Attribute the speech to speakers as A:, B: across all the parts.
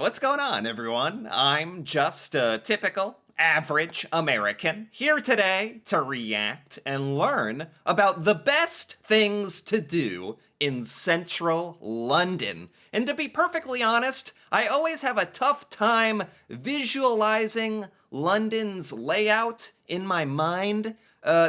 A: What's going on, everyone? I'm just a typical, average American here today to react and learn about the best things to do in central London. And to be perfectly honest, I always have a tough time visualizing London's layout in my mind.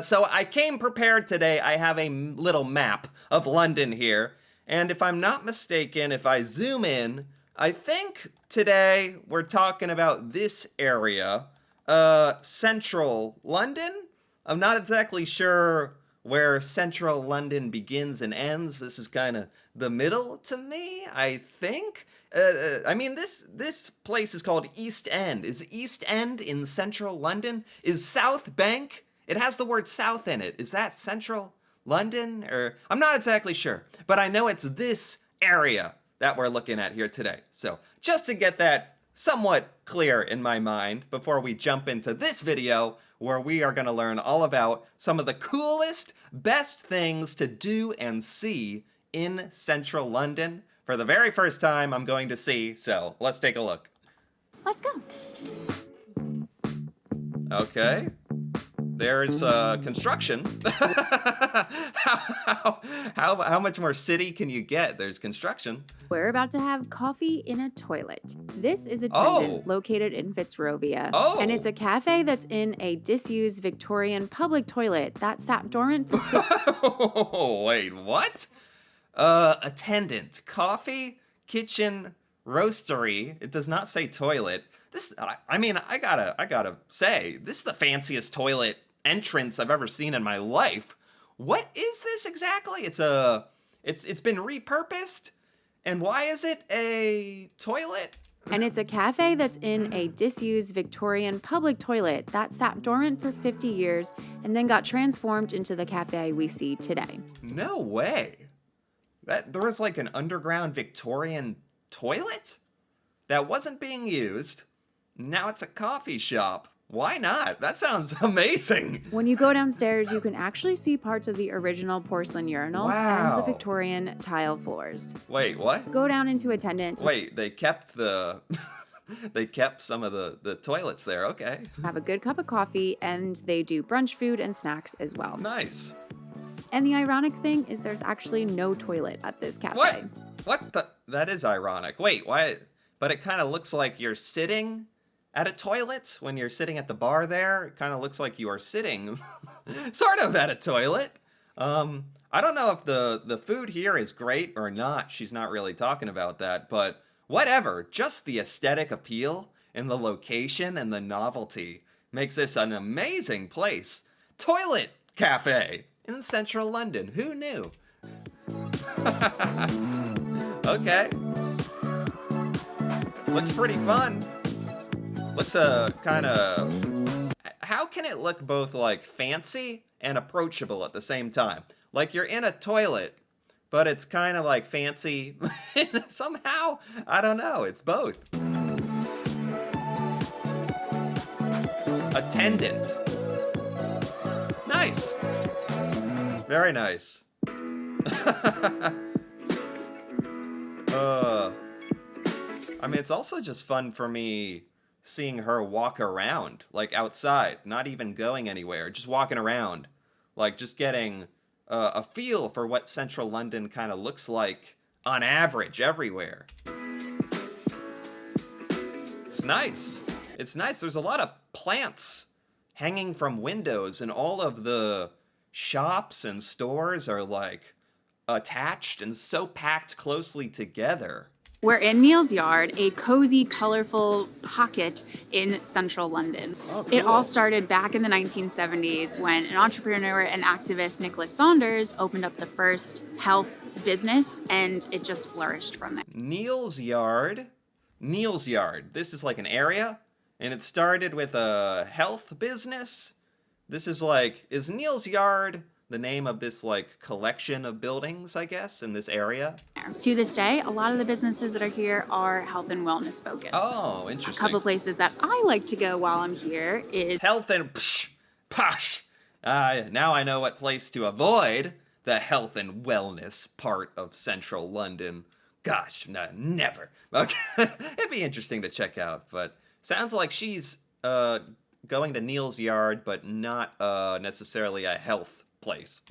A: So I came prepared today. I have a little map of London here. And if I'm not mistaken, if I zoom in, I think today we're talking about this area, central London. I'm not exactly sure where central London begins and ends. This is kind of the middle to me, I think. I mean, this place is called East End. Is East End in central London? Is South Bank? It has the word South in it. Is that central London? Or I'm not exactly sure, but I know it's this area that we're looking at here today. So just to get that somewhat clear in my mind before we jump into this video where we are going to learn all about some of the coolest, best things to do and see in central London. For the very first time I'm going to see, so let's take a look.
B: Let's go.
A: Okay. There's construction. how much more city can you get? There's construction.
B: We're about to have coffee in a toilet. This is a Tendon located in Fitzrovia. And it's a cafe that's in a disused Victorian public toilet that sat dormant for
A: Wait, what? Attendant, coffee, kitchen, roastery. It does not say toilet. This, I mean, I gotta say, this is the fanciest toilet entrance I've ever seen in my life. What is this exactly? It's been repurposed, and why is it a toilet?
B: And it's a cafe that's in a disused Victorian public toilet that sat dormant for 50 years and then got transformed into the cafe we see today.
A: No way. There was like an underground Victorian toilet that wasn't being used. Now it's a coffee shop. Why not? That sounds amazing.
B: When you go downstairs, you can actually see parts of the original porcelain urinals and the Victorian tile floors.
A: Wait, what?
B: Go down into attendant.
A: Wait, they kept the... they kept some of the toilets there, okay.
B: Have a good cup of coffee, and they do brunch food and snacks as well.
A: Nice.
B: And the ironic thing is there's actually no toilet at this cafe.
A: What? That is ironic. Wait, why? But it kind of looks like you're sitting at a toilet when you're sitting at the bar there. It kind of looks like you are sitting sort of at a toilet. I don't know if the food here is great or not. She's not really talking about that, but whatever. Just the aesthetic appeal and the location and the novelty makes this an amazing place. Toilet cafe in central London. Who knew? Okay. Looks pretty fun. Looks kind of... How can it look both, like, fancy and approachable at the same time? Like, you're in a toilet, but it's kind of, like, fancy. Somehow, I don't know, it's both. Attendant. Nice. Very nice. I mean, it's also just fun for me seeing her walk around, like outside, not even going anywhere, just walking around, like just getting a feel for what central London kind of looks like on average everywhere. It's nice. It's nice. There's a lot of plants hanging from windows, and all of the shops and stores are like attached and so packed closely together.
B: We're in Neal's Yard, a cozy, colorful pocket in central London.
A: Oh, cool.
B: It all started back in the 1970s when an entrepreneur and activist, Nicholas Saunders, opened up the first health business, and it just flourished from there.
A: Neal's Yard. Neal's Yard. This is like an area, and it started with a health business. This is like, is Neal's Yard the name of this like collection of buildings, I guess, in this area?
B: To this day, a lot of the businesses that are here are health and wellness focused.
A: Oh, interesting.
B: A couple places that I like to go while I'm here is
A: Health and posh. Now I know what place to avoid. The health and wellness part of central London. Gosh, no, never. Okay. It'd be interesting to check out, but sounds like she's going to Neil's Yard, but not necessarily a health place.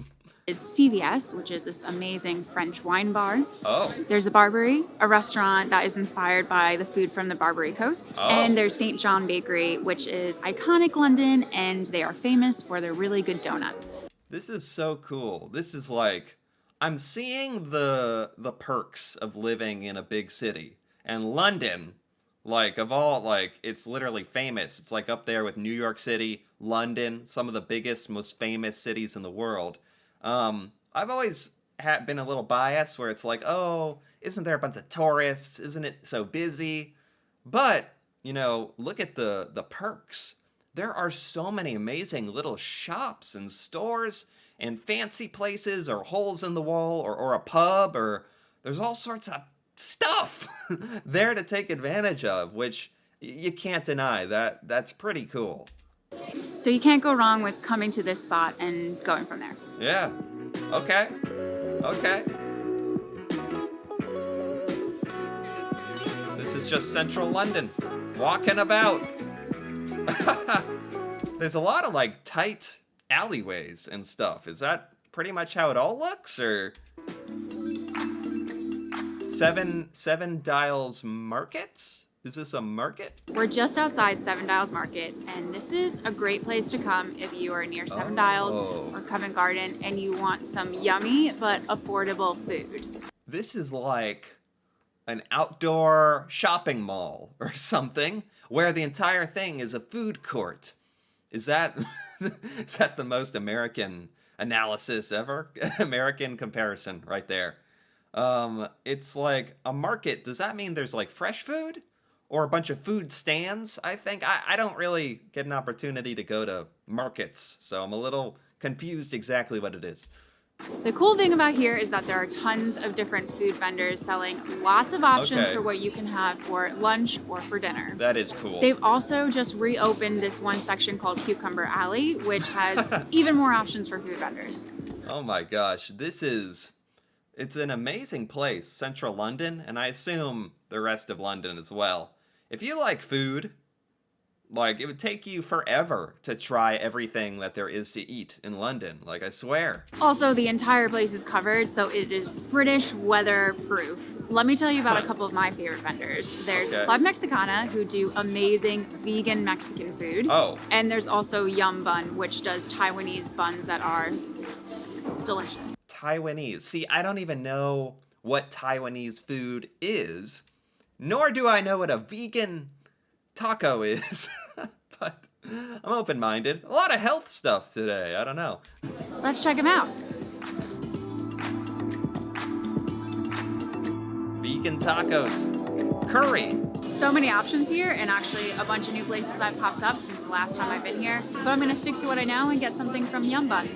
B: Is CVS, which is this amazing French wine bar.
A: Oh.
B: There's a Barbary, a restaurant that is inspired by the food from the Barbary Coast.
A: Oh.
B: And there's St. John Bakery, which is iconic London, and they are famous for their really good donuts.
A: This is so cool. This is like, I'm seeing the perks of living in a big city. And London, like, of all, like, it's literally famous. It's like up there with New York City, London, some of the biggest, most famous cities in the world. I've always been a little biased where it's like, oh, isn't there a bunch of tourists? Isn't it so busy? But, you know, look at the perks. There are so many amazing little shops and stores and fancy places or holes in the wall or a pub, or there's all sorts of stuff there to take advantage of, which you can't deny. That's pretty cool.
B: So you can't go wrong with coming to this spot and going from there.
A: Yeah. Okay. This is just central London. Walking about. There's a lot of like tight alleyways and stuff. Is that pretty much how it all looks, or Seven Dials Market? Is this a market?
B: We're just outside Seven Dials Market, and this is a great place to come if you are near Seven Dials or Covent Garden and you want some yummy but affordable food.
A: This is like an outdoor shopping mall or something where the entire thing is a food court. Is that is that the most American analysis ever? American comparison right there. It's like a market. Does that mean there's like fresh food? Or a bunch of food stands, I think. I don't really get an opportunity to go to markets, so I'm a little confused exactly what it is.
B: The cool thing about here is that there are tons of different food vendors selling lots of options for what you can have for lunch or for dinner.
A: That is cool.
B: They've also just reopened this one section called Cucumber Alley, which has even more options for food vendors.
A: Oh my gosh, it's an amazing place, central London, and I assume the rest of London as well. If you like food, like, it would take you forever to try everything that there is to eat in London, like, I swear.
B: Also, the entire place is covered, so it is British weather-proof. Let me tell you about a couple of my favorite vendors. There's Club Mexicana, who do amazing vegan Mexican food.
A: Oh.
B: And there's also Yum Bun, which does Taiwanese buns that are delicious.
A: Taiwanese. See, I don't even know what Taiwanese food is, nor do I know what a vegan taco is. But I'm open-minded. A lot of health stuff today. I don't know.
B: Let's check them out.
A: Vegan tacos. Curry.
B: So many options here, and actually a bunch of new places have popped up since the last time I've been here. But I'm going to stick to what I know and get something from Yum Bun.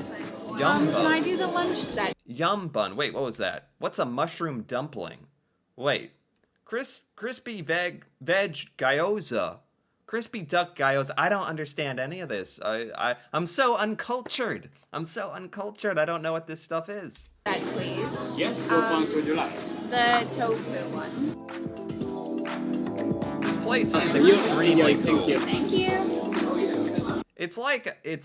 A: Yum Bun.
B: Can I do the lunch set?
A: Yum Bun. Wait, what was that? What's a mushroom dumpling? Wait. Crispy veg gyoza. Crispy duck gyoza. I don't understand any of this. I'm so uncultured. I don't know what this stuff is.
B: That, please.
C: Yes, what ones would you like?
B: The tofu one.
A: This place is extremely cool.
B: Thank you.
A: It's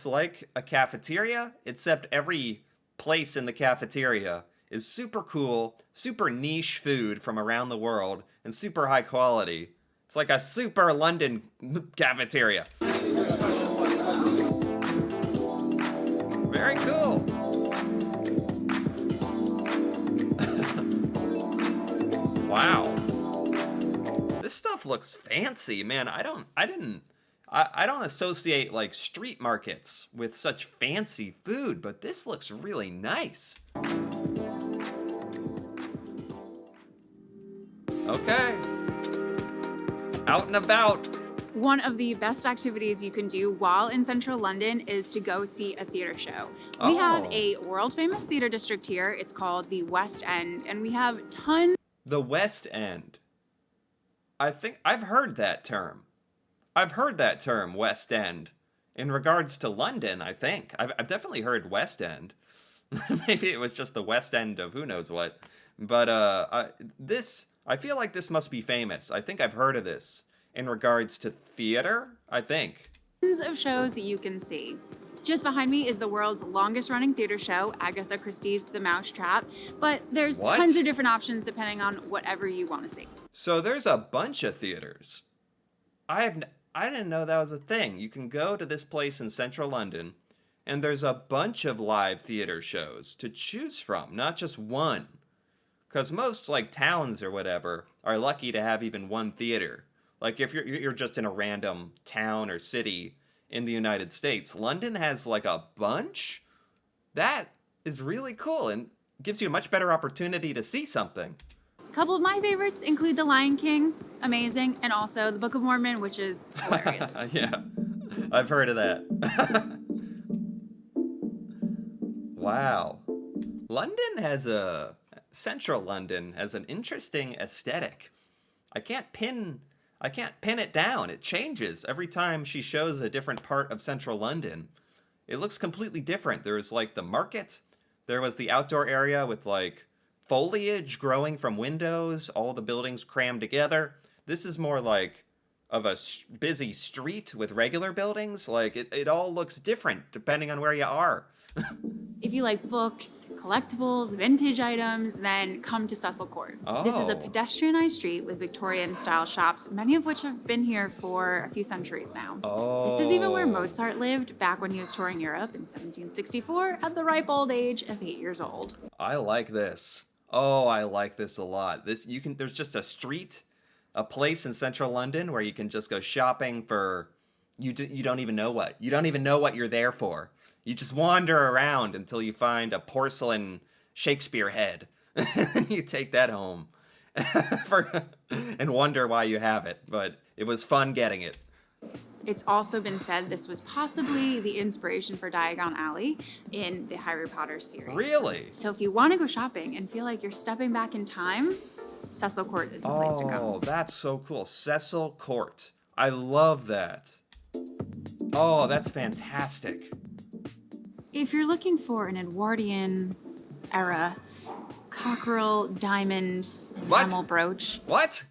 A: like a cafeteria, except every place in the cafeteria is super cool, super niche food from around the world, and super high quality. It's like a super London cafeteria. Very cool. Wow. This stuff looks fancy, man. I don't associate like street markets with such fancy food, but this looks really nice. Okay. Out and about.
B: One of the best activities you can do while in central London is to go see a theater show. We have a world famous theater district here. It's called the West End, and we have tons.
A: The West End. I think I've heard that term. West End. In regards to London, I think. I've definitely heard West End. Maybe it was just the West End of who knows what. But I feel like this must be famous. I think I've heard of this in regards to theater, I think.
B: Of shows that you can see. Just behind me is the world's longest running theater show, Agatha Christie's The Mousetrap, but there's tons of different options depending on whatever you want to see.
A: So there's a bunch of theaters. I didn't know that was a thing. You can go to this place in central London, and there's a bunch of live theater shows to choose from, not just one. Because most, like, towns or whatever are lucky to have even one theater. Like, if you're just in a random town or city in the United States, London has, like, a bunch? That is really cool and gives you a much better opportunity to see something.
B: A couple of my favorites include The Lion King, amazing, and also The Book of Mormon, which is hilarious.
A: Yeah, I've heard of that. Wow. Central London has an interesting aesthetic. I can't pin it down. It changes every time she shows a different part of central London. It looks completely different. There's like the market. There was the outdoor area with like foliage growing from windows, all the buildings crammed together. This is more like of a busy street with regular buildings. Like it all looks different depending on where you are.
B: If you like books, collectibles, vintage items, then come to Cecil Court.
A: Oh.
B: This is a pedestrianized street with Victorian-style shops, many of which have been here for a few centuries now.
A: Oh.
B: This is even where Mozart lived back when he was touring Europe in 1764 at the ripe old age of 8 years old.
A: I like this. Oh, I like this a lot. There's just a street, a place in central London where you can just go shopping for you don't even know what. You don't even know what you're there for. You just wander around until you find a porcelain Shakespeare head. And you take that home and wonder why you have it. But it was fun getting it.
B: It's also been said this was possibly the inspiration for Diagon Alley in the Harry Potter series.
A: Really?
B: So if you want to go shopping and feel like you're stepping back in time, Cecil Court is the place to go.
A: Oh, that's so cool. Cecil Court. I love that. Oh, that's fantastic.
B: If you're looking for an Edwardian era cockerel, diamond, enamel brooch.
A: What?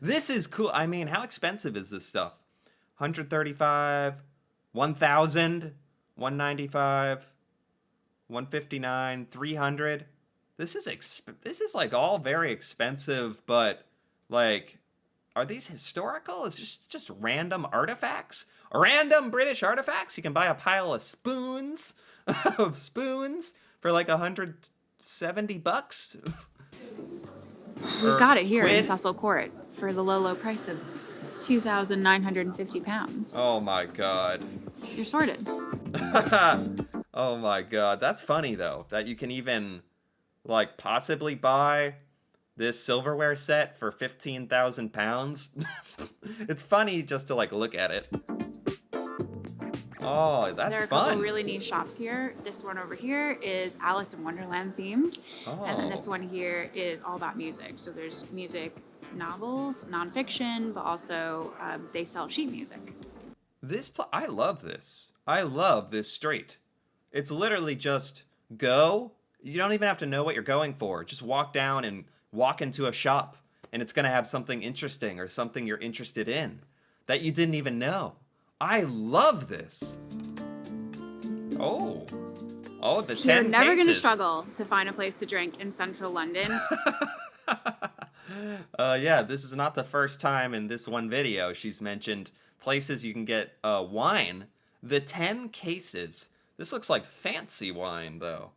A: This is cool. I mean, how expensive is this stuff? 135, 1,000, 195, 159, 300. This is like all very expensive, but like, are these historical? Is this just random artifacts? Random British artifacts? You can buy a pile of spoons for like $170.
B: We've got it here in Cecil Court for the low price of £2,950.
A: Oh my god.
B: You're sorted.
A: Oh my god. That's funny though, that you can even like possibly buy this silverware set for £15,000. It's funny just to like look at it. Oh, that's fun.
B: There are a couple really neat shops here. This one over here is Alice in Wonderland themed. Oh. And then this one here is all about music. So there's music novels, nonfiction, but also they sell sheet music.
A: I love this. I love this street. It's literally just go. You don't even have to know what you're going for. Just walk down and walk into a shop, and it's going to have something interesting or something you're interested in that you didn't even know. I love this. Oh, the 10 cases.
B: You're never going to struggle to find a place to drink in central London.
A: Yeah, this is not the first time in this one video she's mentioned places you can get wine. The 10 cases. This looks like fancy wine, though.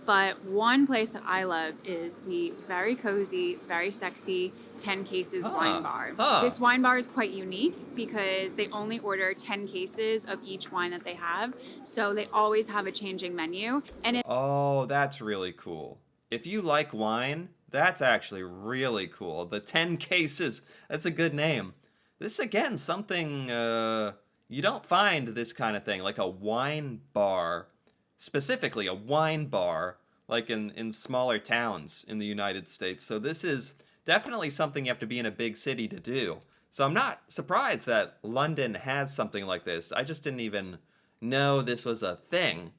B: But one place that I love is the very cozy, very sexy 10 Cases wine bar. This wine bar is quite unique because they only order 10 cases of each wine that they have. So they always have a changing menu.
A: Oh, that's really cool. If you like wine, that's actually really cool. The 10 Cases, that's a good name. This, again, something you don't find this kind of thing, like a wine bar. Specifically, a wine bar, like in smaller towns in the United States. So this is definitely something you have to be in a big city to do. So I'm not surprised that London has something like this. I just didn't even know this was a thing.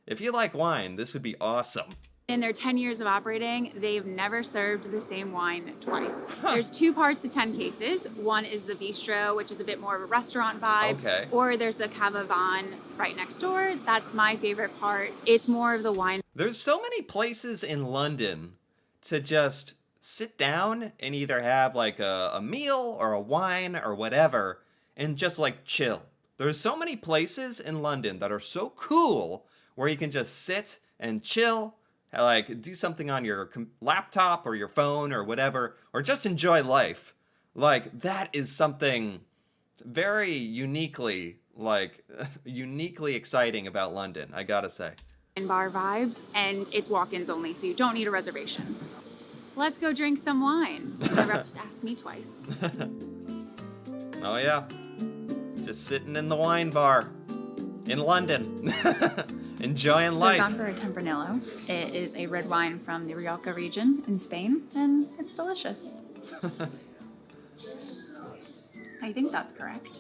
A: If you like wine, this would be awesome.
B: In their 10 years of operating, they've never served the same wine twice. There's 2 parts to 10 cases. One is the bistro, which is a bit more of a restaurant vibe.
A: Okay.
B: Or there's a Cava Van right next door. That's my favorite part. It's more of the wine.
A: There's so many places in London to just sit down and either have like a meal or a wine or whatever and just like chill. There's so many places in London that are so cool where you can just sit and chill, like do something on your laptop or your phone or whatever, or just enjoy life. Like that is something very uniquely, like uniquely exciting about London, I gotta say.
B: And bar vibes, and it's walk-ins only, so you don't need a reservation. Let's go drink some wine. Never have to ask me twice.
A: Oh yeah, just sitting in the wine bar in London, enjoying life.
B: So I've gone for a Tempranillo. It is a red wine from the Rioja region in Spain, and it's delicious. I think that's correct.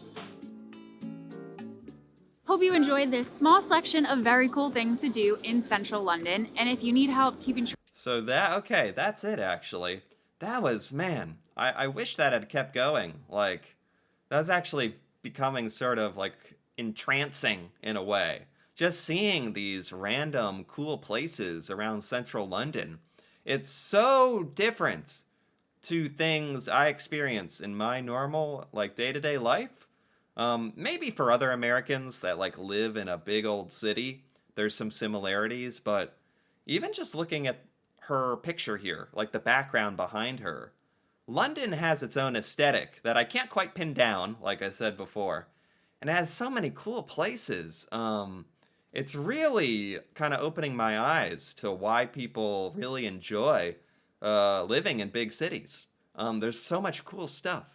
B: Hope you enjoyed this small selection of very cool things to do in central London. And if you need help keeping track.
A: So okay, that's it actually. That was, man, I wish that had kept going. Like, that was actually becoming sort of like entrancing in a way. Just seeing these random cool places around central London. It's so different to things I experience in my normal, like, day-to-day life. Maybe for other Americans that like live in a big old city, there's some similarities, but even just looking at her picture here, like the background behind her, London has its own aesthetic that I can't quite pin down, like I said before, and it has so many cool places. It's really kind of opening my eyes to why people really enjoy living in big cities. There's so much cool stuff.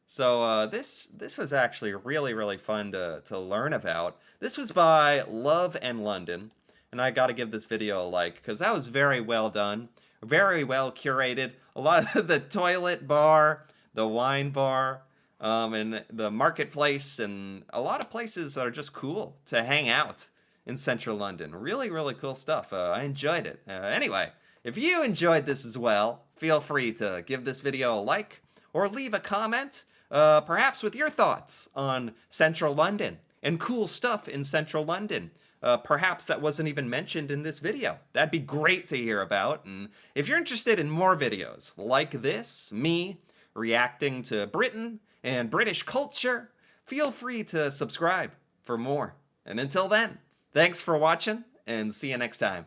A: So this was actually really, really fun to learn about. This was by Love and London, and I got to give this video a like because that was very well done, very well curated. A lot of the toilet bar, the wine bar, and the marketplace, and a lot of places that are just cool to hang out in central London. Really, really cool stuff. I enjoyed it. Anyway, if you enjoyed this as well, feel free to give this video a like or leave a comment. Perhaps with your thoughts on central London and cool stuff in central London. Perhaps that wasn't even mentioned in this video. That'd be great to hear about. And if you're interested in more videos like this, me reacting to Britain and British culture, feel free to subscribe for more. And until then, thanks for watching and see you next time.